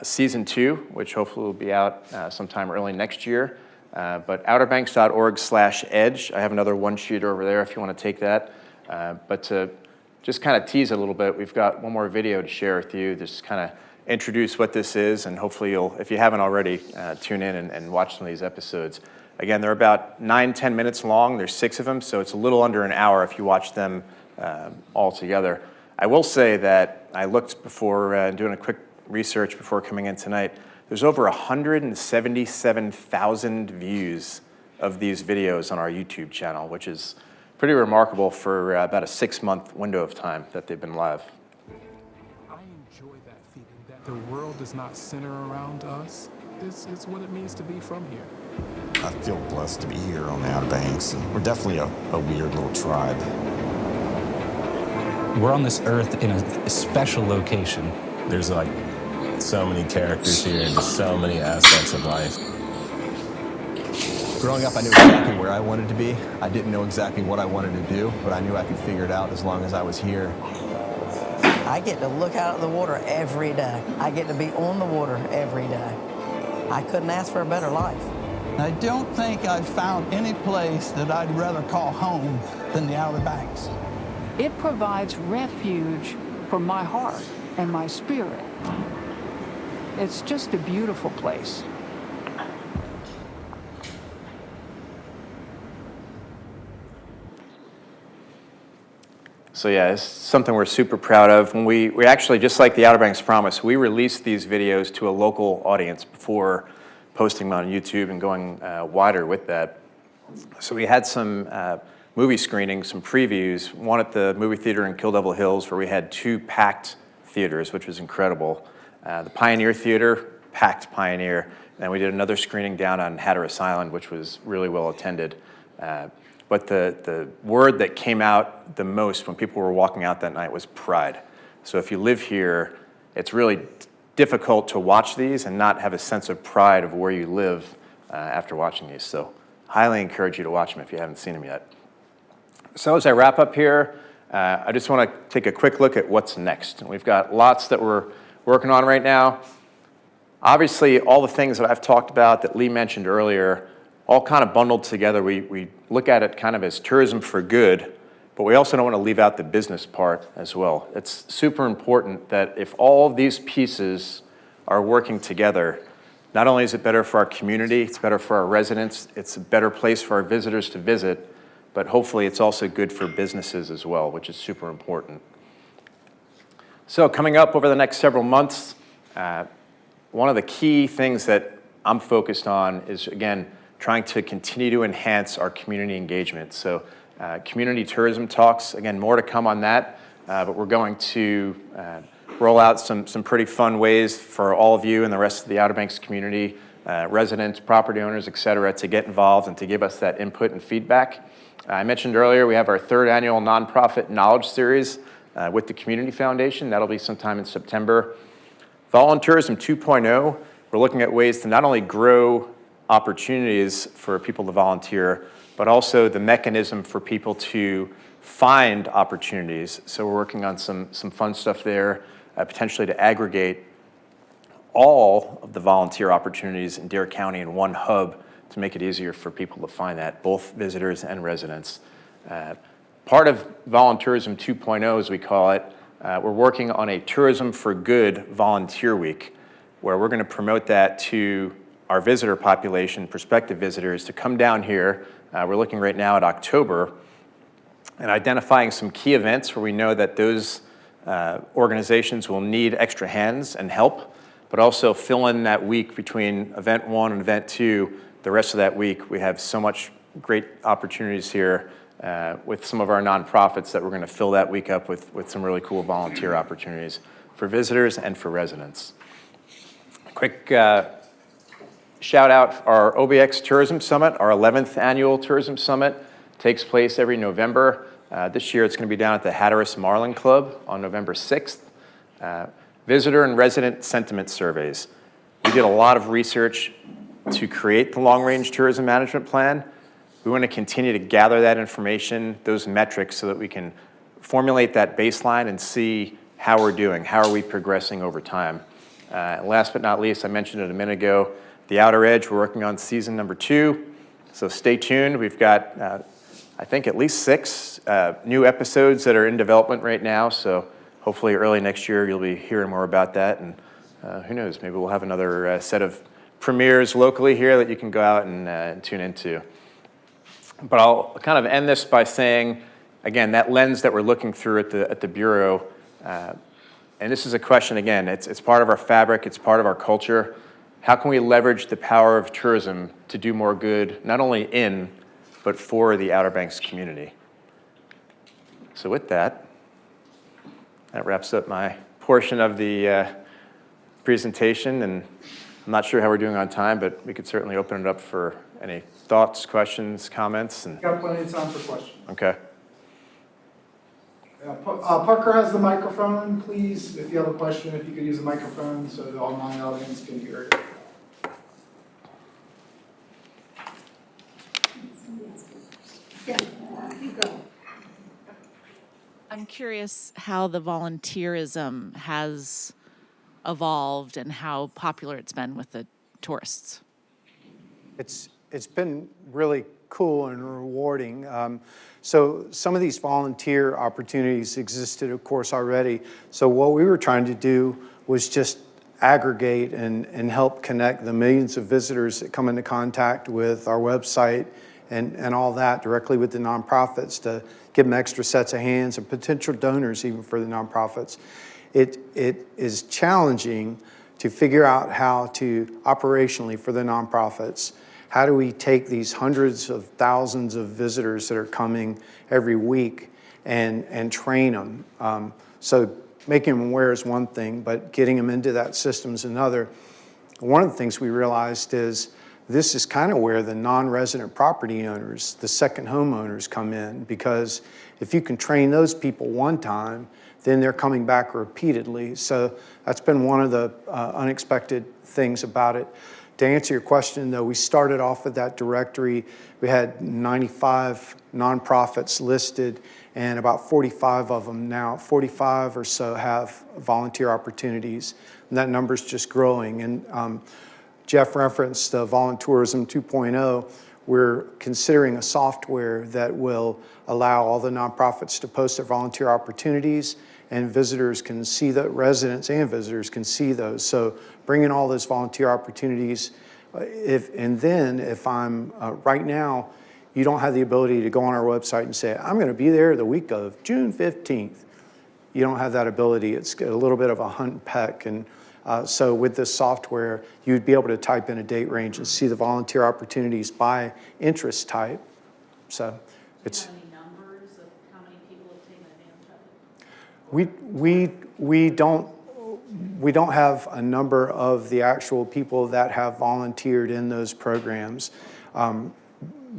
[SPEAKER 3] season 2, which hopefully will be out sometime early next year. But outerbanks.org/edge. I have another one-sheeter over there if you want to take that. But to just kind of tease a little bit, we've got one more video to share with you, just kind of introduce what this is, and hopefully you'll, if you haven't already, tune in and watch some of these episodes. Again, they're about 9-10 minutes long. There's 6 of them, so it's a little under an hour if you watch them all together. I will say that I looked before doing a quick research before coming in tonight. There's over 177,000 views of these videos on our YouTube channel, which is pretty remarkable for about a 6-month window of time that they've been live.
[SPEAKER 10] I enjoy that feeling that the world does not center around us. It's what it means to be from here.
[SPEAKER 11] I feel blessed to be here on the Outer Banks, and we're definitely a weird little tribe.
[SPEAKER 12] We're on this earth in a special location.
[SPEAKER 13] There's like so many characters here and just so many aspects of life.
[SPEAKER 6] Growing up, I knew exactly where I wanted to be. I didn't know exactly what I wanted to do, but I knew I could figure it out as long as I was here.
[SPEAKER 14] I get to look out at the water every day. I get to be on the water every day. I couldn't ask for a better life.
[SPEAKER 15] I don't think I've found any place that I'd rather call home than the Outer Banks.
[SPEAKER 16] It provides refuge for my heart and my spirit. It's just a beautiful place.
[SPEAKER 3] So yeah, it's something we're super proud of. When we actually, just like the Outer Banks Promise, we released these videos to a local audience before posting them on YouTube and going wider with that. So we had some movie screenings, some previews, one at the movie theater in Kill Devil Hills where we had 2 packed theaters, which was incredible. The Pioneer Theater, packed Pioneer. And then we did another screening down on Hatteras Island, which was really well attended. But the word that came out the most when people were walking out that night was pride. So if you live here, it's really difficult to watch these and not have a sense of pride of where you live after watching these. So highly encourage you to watch them if you haven't seen them yet. So as I wrap up here, I just want to take a quick look at what's next. And we've got lots that we're working on right now. Obviously, all the things that I've talked about that Lee mentioned earlier, all kind of bundled together. We look at it kind of as tourism for good, but we also don't want to leave out the business part as well. It's super important that if all of these pieces are working together, not only is it better for our community, it's better for our residents, it's a better place for our visitors to visit, but hopefully it's also good for businesses as well, which is super important. So coming up over the next several months, one of the key things that I'm focused on is, again, trying to continue to enhance our community engagement. So community tourism talks, again, more to come on that, but we're going to roll out some pretty fun ways for all of you and the rest of the Outer Banks community, residents, property owners, et cetera, to get involved and to give us that input and feedback. I mentioned earlier we have our 3rd annual nonprofit knowledge series with the Community Foundation. That'll be sometime in September. Volunteerism 2.0, we're looking at ways to not only grow opportunities for people to volunteer, but also the mechanism for people to find opportunities. So we're working on some fun stuff there, potentially to aggregate all of the volunteer opportunities in Dare County in one hub to make it easier for people to find that, both visitors and residents. Part of Volunteerism 2.0, as we call it, we're working on a Tourism for Good Volunteer Week, where we're going to promote that to our visitor population, prospective visitors, to come down here. We're looking right now at October and identifying some key events where we know that those organizations will need extra hands and help, but also fill in that week between event 1 and event 2. The rest of that week, we have so much great opportunities here with some of our nonprofits that we're going to fill that week up with some really cool volunteer opportunities for visitors and for residents. Quick shout out our OBX Tourism Summit, our 11th annual Tourism Summit, takes place every November. This year it's going to be down at the Hatteras Marlin Club on November 6th. Visitor and resident sentiment surveys. We did a lot of research to create the long-range tourism management plan. We want to continue to gather that information, those metrics, so that we can formulate that baseline and see how we're doing, how are we progressing over time. Last but not least, I mentioned it a minute ago, the Outer Edge, we're working on season number 2, so stay tuned. We've got, I think, at least 6 new episodes that are in development right now, so hopefully early next year you'll be hearing more about that, and who knows, maybe we'll have another set of premieres locally here that you can go out and tune into. But I'll kind of end this by saying, again, that lens that we're looking through at the Bureau, and this is a question, again, it's part of our fabric, it's part of our culture. How can we leverage the power of tourism to do more good, not only in, but for the Outer Banks community? So with that, that wraps up my portion of the presentation, and I'm not sure how we're doing on time, but we could certainly open it up for any thoughts, questions, comments. And
[SPEAKER 1] Got plenty of time for questions.
[SPEAKER 3] okay.
[SPEAKER 1] Parker has the microphone. Please, if you have a question, if you could use the microphone so the online audience can hear it.
[SPEAKER 17] I'm curious how the volunteerism has evolved and how popular it's been with the tourists.
[SPEAKER 2] It's been really cool and rewarding. So some of these volunteer opportunities existed, of course, already. So what we were trying to do was just aggregate and help connect the millions of visitors that come into contact with our website and all that directly with the nonprofits to give them extra sets of hands and potential donors even for the nonprofits. It is challenging to figure out how to operationally for the nonprofits, how do we take these hundreds of thousands of visitors that are coming every week and train them? So making them aware is one thing, but getting them into that system is another. One of the things we realized is this is kind of where the non-resident property owners, the second homeowners come in, because if you can train those people one time, then they're coming back repeatedly. So that's been one of the unexpected things about it. To answer your question, though, we started off with that directory. We had 95 nonprofits listed, and about 45 of them now, 45 or so, have volunteer opportunities. And that number's just growing. And Jeff referenced Voluntourism 2.0. We're considering a software that will allow all the nonprofits to post their volunteer opportunities, and visitors can see that, residents and visitors can see those. So bringing all those volunteer opportunities, if I'm, right now, you don't have the ability to go on our website and say, I'm gonna be there the week of June 15th. You don't have that ability. It's a little bit of a hunt and peck. And so with this software, you'd be able to type in a date range and see the volunteer opportunities by interest type. So it's.
[SPEAKER 17] Do you have any numbers of how many people have taken
[SPEAKER 2] advantage of it? We don't have a number of the actual people that have volunteered in those programs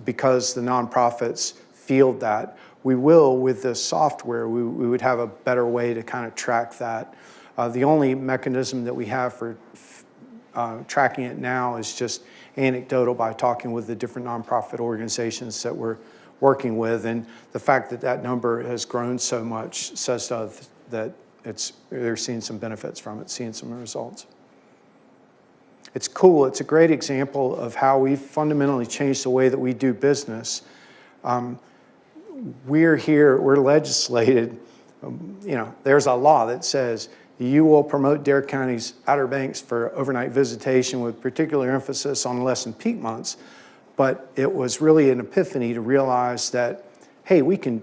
[SPEAKER 2] because the nonprofits field that. We will, with this software, we would have a better way to kind of track that. The only mechanism that we have for tracking it now is just anecdotal by talking with the different nonprofit organizations that we're working with. And the fact that that number has grown so much says to us that they're seeing some benefits from it, seeing some results. It's cool. It's a great example of how we've fundamentally changed the way that we do business. We're here, we're legislated. There's a law that says you will promote Dare County's Outer Banks for overnight visitation with particular emphasis on less than peak months. But it was really an epiphany to realize that, hey, we can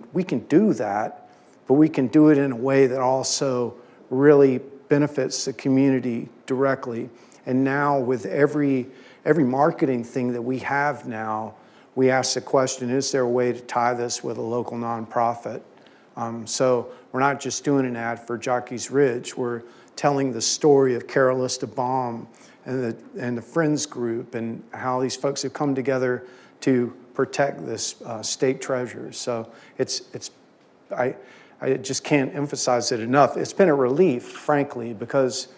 [SPEAKER 2] do that, but we can do it in a way that also really benefits the community directly. And now with every marketing thing that we have now, we ask the question, is there a way to tie this with a local nonprofit? So we're not just doing an ad for Jockey's Ridge, we're telling the story of Carolista Baum and the Friends Group and how these folks have come together to protect this state treasure. So I just can't emphasize it enough. It's been a relief, frankly, because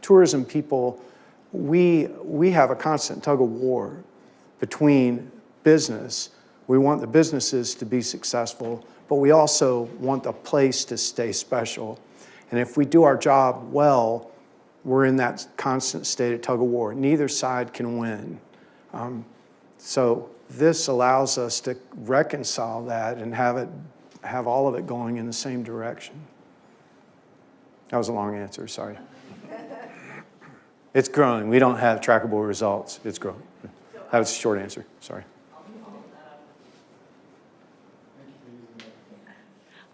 [SPEAKER 2] tourism people, we have a constant tug of war between business. We want the businesses to be successful, but we also want the place to stay special. And if we do our job well, we're in that constant state of tug of war. Neither side can win. So this allows us to reconcile that and have all of it going in the same direction. That was a long answer, sorry. It's growing. We don't have trackable results. It's growing. That was a short answer, sorry.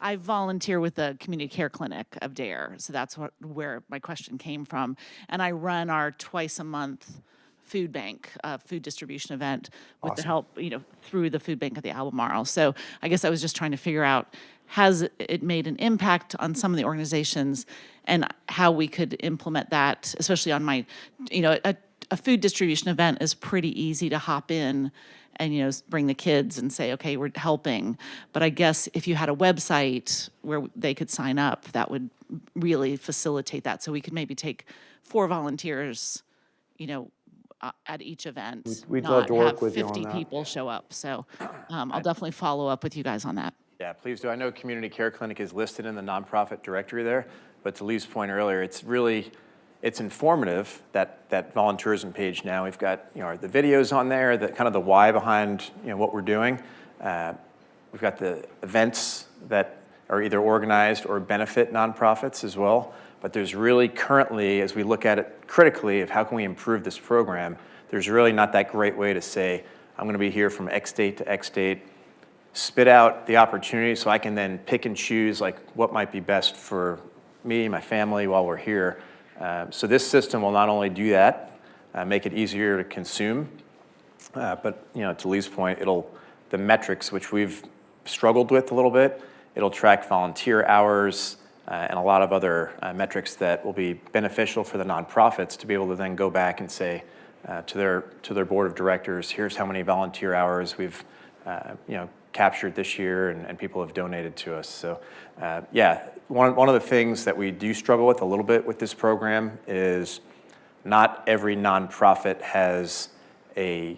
[SPEAKER 17] I volunteer with the community care clinic of Dare, so that's where my question came from. And I run our twice a month food bank, food distribution event with the help, through the food bank at the Albemarle. So I guess I was just trying to figure out, has it made an impact on some of the organizations and how we could implement that, especially on my, a food distribution event is pretty easy to hop in and bring the kids and say, okay, we're helping. But I guess if you had a website where they could sign up, that would really facilitate that. So we could maybe take 4 volunteers, at each event.
[SPEAKER 2] We'd love to work with you on that.
[SPEAKER 17] 50 people show up. So I'll definitely follow up with you guys on that.
[SPEAKER 3] Yeah, please do. I know Community Care Clinic is listed in the nonprofit directory there, but to Lee's point earlier, it's informative, that volunteerism page now. We've got the videos on there, kind of the why behind what we're doing. We've got the events that are either organized or benefit nonprofits as well. But there's really currently, as we look at it critically of how can we improve this program, there's really not that great way to say, I'm going to be here from X date to X date, spit out the opportunity so I can then pick and choose like what might be best for me, my family while we're here. So this system will not only do that, make it easier to consume, but to Lee's point, the metrics which we've struggled with a little bit, it'll track volunteer hours and a lot of other metrics that will be beneficial for the nonprofits to be able to then go back and say to their board of directors, here's how many volunteer hours we've captured this year and people have donated to us. So yeah, one of the things that we do struggle with a little bit with this program is not every nonprofit has a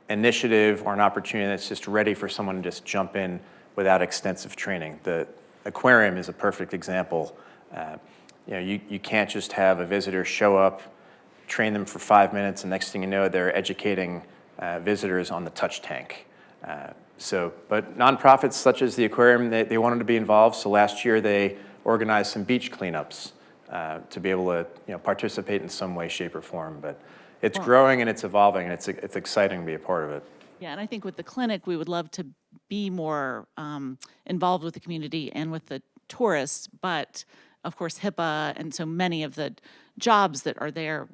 [SPEAKER 3] initiative or an opportunity that's just ready for someone to just jump in without extensive training. The aquarium is a perfect example. You can't just have a visitor show up, train them for 5 minutes, and next thing you know, they're educating visitors on the touch tank. But nonprofits such as the aquarium, they wanted to be involved, so last year they organized some beach cleanups to be able to participate in some way, shape, or form. But it's growing and it's evolving, and it's exciting to be a part of it.
[SPEAKER 17] Yeah, and I think with the clinic, we would love to be more involved with the community and with the tourists, but of course HIPAA and so many of the jobs that are there,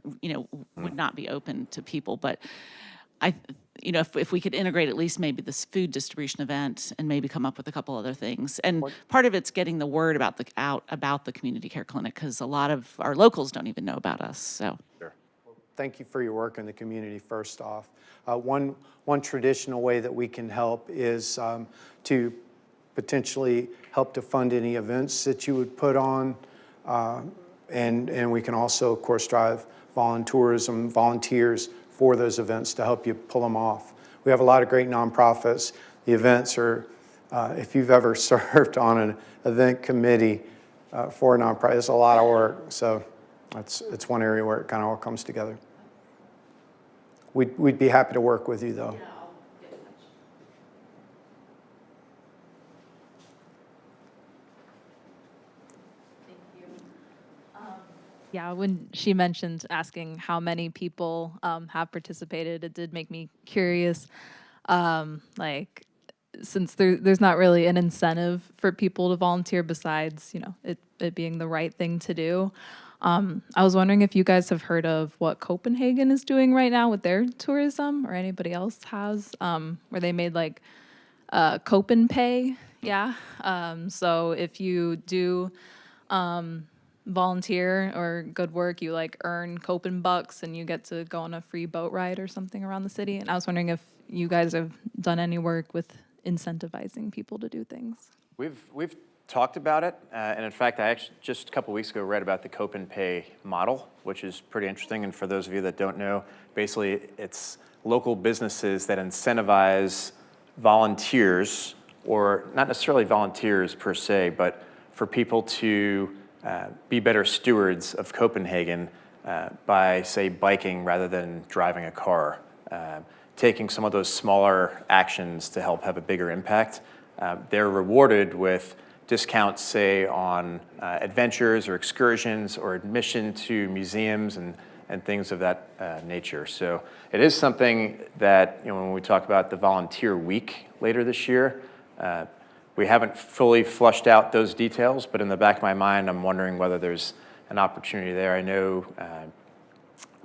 [SPEAKER 17] would not be open to people. But if we could integrate at least maybe this food distribution event and maybe come up with a couple other things. And part of it's getting the word out about the community care clinic, because a lot of our locals don't even know about us. So.
[SPEAKER 3] Sure.
[SPEAKER 2] Thank you for your work in the community, first off. One traditional way that we can help is to potentially help to fund any events that you would put on. And we can also, of course, drive volunteers for those events to help you pull them off. We have a lot of great nonprofits. The events are, if you've ever served on an event committee for a nonprofit, it's a lot of work. So it's one area where it kind of all comes together. We'd be happy to work with you, though.
[SPEAKER 18] Yeah, when she mentioned asking how many people have participated, it did make me curious. Since there's not really an incentive for people to volunteer besides, it being the right thing to do. I was wondering if you guys have heard of what Copenhagen is doing right now with their tourism, or anybody else has, where they made like Copen Pay. Yeah. So if you do volunteer or good work, you like earn Copen bucks and you get to go on a free boat ride or something around the city. And I was wondering if you guys have done any work with incentivizing people to do things.
[SPEAKER 3] We've talked about it, and in fact, I actually just a couple weeks ago read about the Copen Pay model, which is pretty interesting. And for those of you that don't know, basically it's local businesses that incentivize volunteers, or not necessarily volunteers per se, but for people to be better stewards of Copenhagen by, say, biking rather than driving a car, taking some of those smaller actions to help have a bigger impact. They're rewarded with discounts, say, on adventures or excursions or admission to museums and things of that nature. So it is something that, when we talk about the volunteer week later this year, we haven't fully flushed out those details, but in the back of my mind, I'm wondering whether there's an opportunity there. I know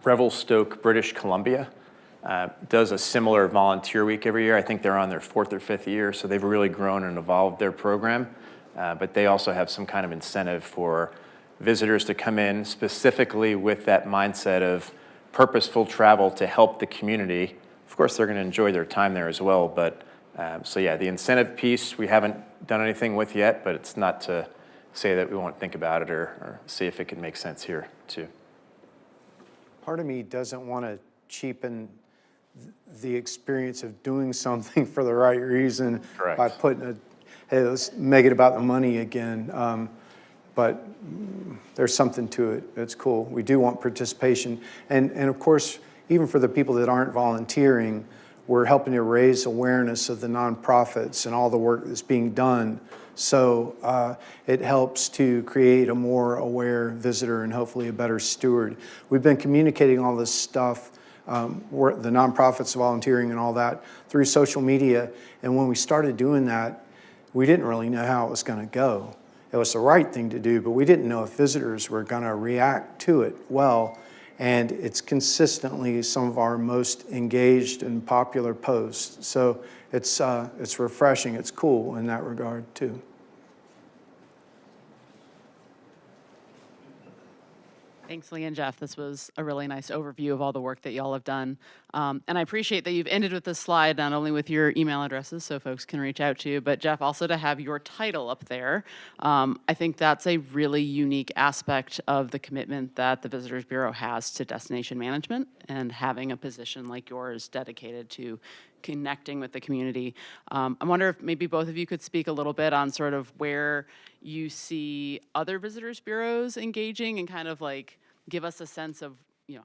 [SPEAKER 3] Revelstoke, British Columbia, does a similar volunteer week every year. I think they're on their 4th or 5th year, so they've really grown and evolved their program. But they also have some kind of incentive for visitors to come in specifically with that mindset of purposeful travel to help the community. Of course, they're going to enjoy their time there as well, but so yeah, the incentive piece we haven't done anything with yet, but it's not to say that we won't think about it or see if it can make sense here too.
[SPEAKER 2] Part of me doesn't want to cheapen the experience of doing something for the right reason.
[SPEAKER 3] Correct.
[SPEAKER 2] By putting hey, let's make it about the money again. But there's something to it. It's cool. We do want participation. And of course, even for the people that aren't volunteering, we're helping to raise awareness of the nonprofits and all the work that's being done. So it helps to create a more aware visitor and hopefully a better steward. We've been communicating all this stuff, the nonprofits, volunteering and all that, through social media. And when we started doing that, we didn't really know how it was going to go. It was the right thing to do, but we didn't know if visitors were going to react to it well. And it's consistently some of our most engaged and popular posts. So it's refreshing. It's cool in that regard too.
[SPEAKER 19] Thanks, Lee and Jeff. This was a really nice overview of all the work that y'all have done. And I appreciate that you've ended with this slide, not only with your email addresses so folks can reach out to you, but Jeff, also to have your title up there. I think that's a really unique aspect of the commitment that the Visitors Bureau has to destination management, and having a position like yours dedicated to connecting with the community. I wonder if maybe both of you could speak a little bit on sort of where you see other visitors bureaus engaging, and kind of like give us a sense of,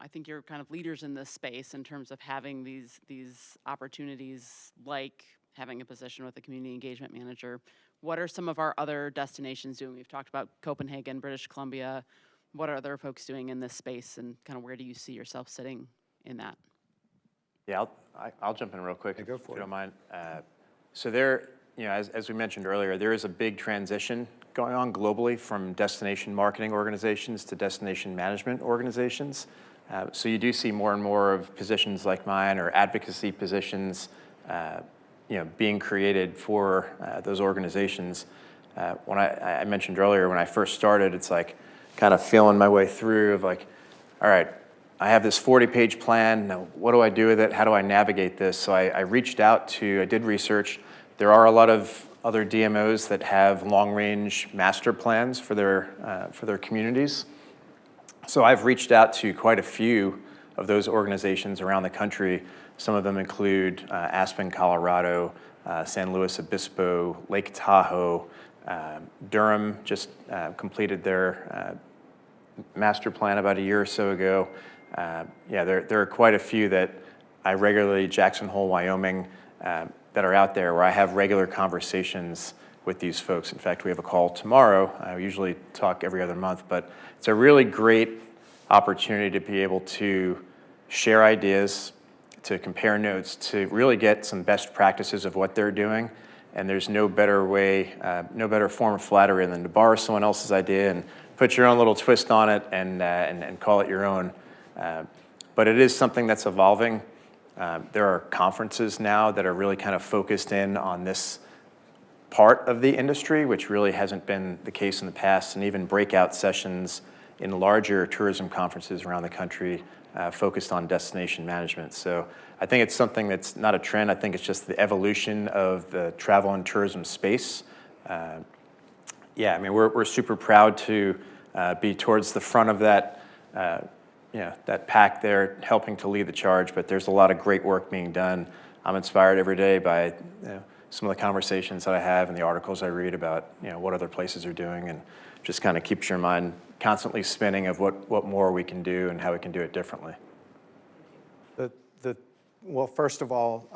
[SPEAKER 19] I think you're kind of leaders in this space in terms of having these opportunities, like having a position with a community engagement manager. What are some of our other destinations doing? We've talked about Copenhagen, British Columbia. What are other folks doing in this space, and kind of where do you see yourself sitting in that?
[SPEAKER 3] Yeah, I'll jump in real quick if you don't mind. So there, as we mentioned earlier, there is a big transition going on globally from destination marketing organizations to destination management organizations. So you do see more and more of positions like mine, or advocacy positions, being created for those organizations. When I mentioned earlier, when I first started, it's like kind of feeling my way through of like, all right, I have this 40-page plan. Now, what do I do with it? How do I navigate this? So I reached out to, I did research. There are a lot of other DMOs that have long-range master plans for their communities. So I've reached out to quite a few of those organizations around the country. Some of them include Aspen, Colorado, San Luis Obispo, Lake Tahoe, Durham just completed their master plan about a year or so ago. There are quite a few that I regularly, Jackson Hole, Wyoming, that are out there where I have regular conversations with these folks. In fact, we have a call tomorrow. I usually talk every other month, but it's a really great opportunity to be able to share ideas, to compare notes, to really get some best practices of what they're doing. And there's no better way, no better form of flattery than to borrow someone else's idea and put your own little twist on it and call it your own. But it is something that's evolving. There are conferences now that are really kind of focused in on this part of the industry, which really hasn't been the case in the past, and even breakout sessions in larger tourism conferences around the country focused on destination management. So I think it's something that's not a trend. I think it's just the evolution of the travel and tourism space. We're super proud to be towards the front of that that pack there, helping to lead the charge, but there's a lot of great work being done. I'm inspired every day by some of the conversations that I have and the articles I read about what other places are doing, and just kind of keeps your mind constantly spinning of what more we can do and how we can do it differently.
[SPEAKER 2] Well, first of all,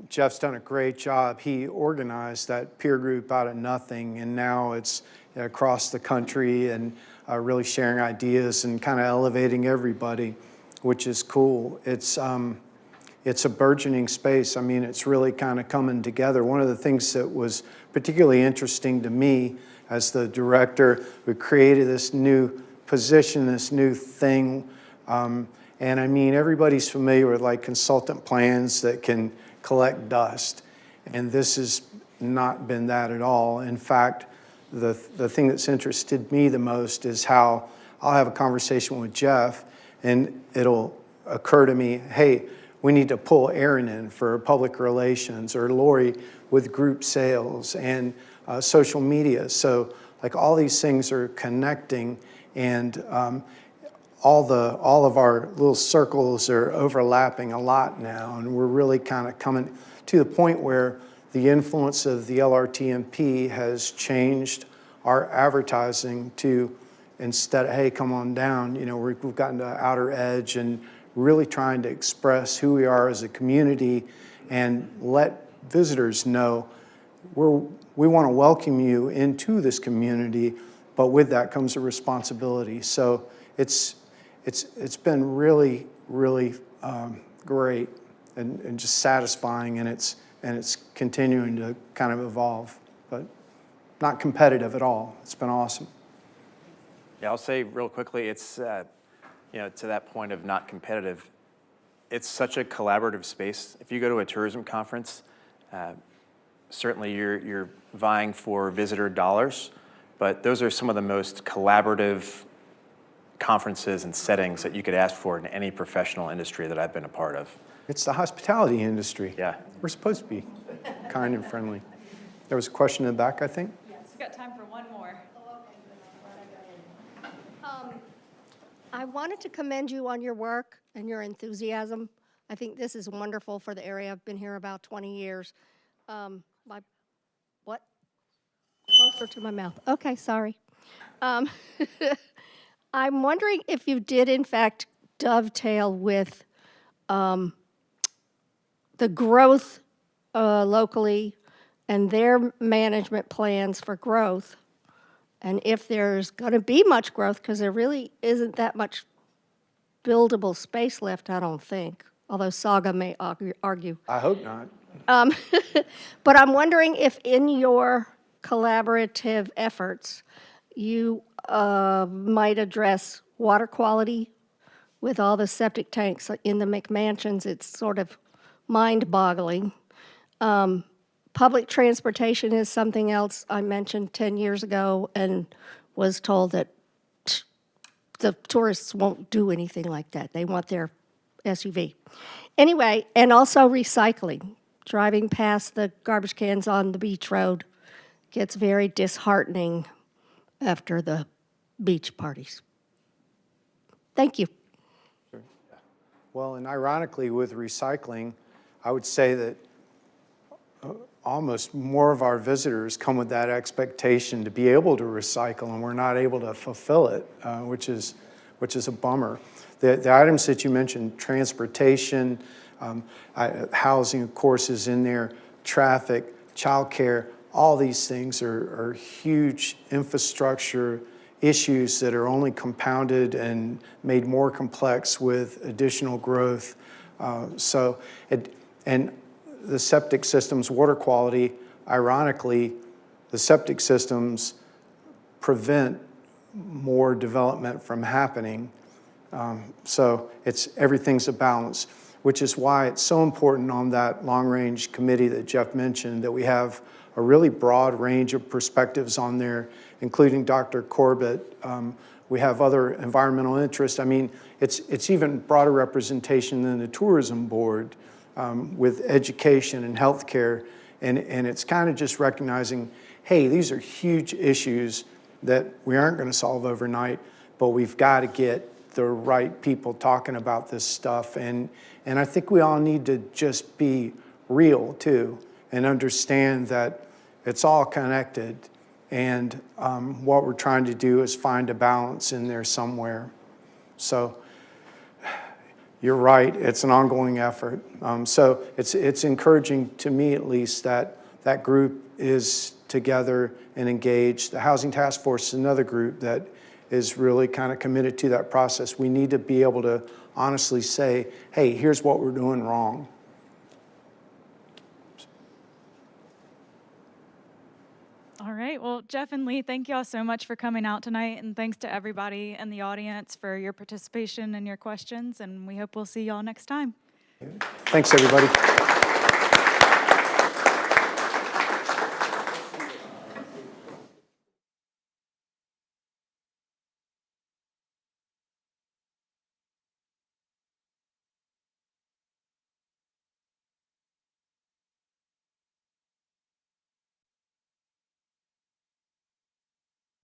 [SPEAKER 2] Jeff's done a great job. He organized that peer group out of nothing, and now it's across the country, and really sharing ideas and kind of elevating everybody, which is cool. It's a burgeoning space. I mean, it's really kind of coming together. One of the things that was particularly interesting to me as the director, we created this new position, this new thing. And I mean, everybody's familiar with like consultant plans that can collect dust. And this has not been that at all. In fact, the thing that's interested me the most is how I'll have a conversation with Jeff, and it'll occur to me, hey, we need to pull Aaron in for public relations, or Lori with group sales and social media. So like all these things are connecting, and all of our little circles are overlapping a lot now, and we're really kind of coming to the point where the influence of the LRTMP has changed our advertising to, instead of, hey, come on down, we've gotten to outer edge and really trying to express who we are as a community and let visitors know we want to welcome you into this community, but with that comes a responsibility. So it's been really, really great and just satisfying, and it's continuing to kind of evolve, but not competitive at all. It's been awesome.
[SPEAKER 3] Yeah, I'll say real quickly, it's to that point of not competitive, it's such a collaborative space. If you go to a tourism conference, certainly you're vying for visitor dollars, but those are some of the most collaborative conferences and settings that you could ask for in any professional industry that I've been a part of.
[SPEAKER 2] It's the hospitality industry.
[SPEAKER 3] Yeah.
[SPEAKER 2] We're supposed to be kind and friendly. There was a question in the back, I think.
[SPEAKER 18] Yes, we've got time for one more.
[SPEAKER 20] I wanted to commend you on your work and your enthusiasm. I think this is wonderful for the area. I've been here about 20 years. What? Closer to my mouth. Okay, sorry. I'm wondering if you did, in fact, dovetail with the growth locally and their management plans for growth, and if there's going to be much growth, because there really isn't that much buildable space left, I don't think, although Saga may argue.
[SPEAKER 2] I hope not.
[SPEAKER 20] But I'm wondering if in your collaborative efforts, you might address water quality with all the septic tanks in the McMansions. It's sort of mind-boggling. Public transportation is something else I mentioned 10 years ago and was told that the tourists won't do anything like that. They want their SUV. Anyway, and also recycling. Driving past the garbage cans on the beach road gets very disheartening after the beach parties. Thank you.
[SPEAKER 2] Sure. Well, and ironically, with recycling, I would say that almost more of our visitors come with that expectation to be able to recycle, and we're not able to fulfill it, which is a bummer. The items that you mentioned, transportation, housing, of course, is in there, traffic, childcare, all these things are huge infrastructure issues that are only compounded and made more complex with additional growth. And the septic systems, water quality, ironically, the septic systems prevent more development from happening. So everything's a balance, which is why it's so important on that long-range committee that Jeff mentioned that we have a really broad range of perspectives on there, including Dr. Corbett. We have other environmental interests. I mean, it's even broader representation than the tourism board with education and healthcare. And it's kind of just recognizing, hey, these are huge issues that we aren't going to solve overnight, but we've got to get the right people talking about this stuff. And I think we all need to just be real too and understand that it's all connected. And what we're trying to do is find a balance in there somewhere. So you're right, it's an ongoing effort. So it's encouraging to me at least that that group is together and engaged. The Housing Task Force is another group that is really kind of committed to that process. We need to be able to honestly say, hey, here's what we're doing wrong.
[SPEAKER 21] All right, well, Jeff and Lee, thank you all so much for coming out tonight, and thanks to everybody in the audience for your participation and your questions, and we hope we'll see y'all next time.
[SPEAKER 2] Thanks, everybody.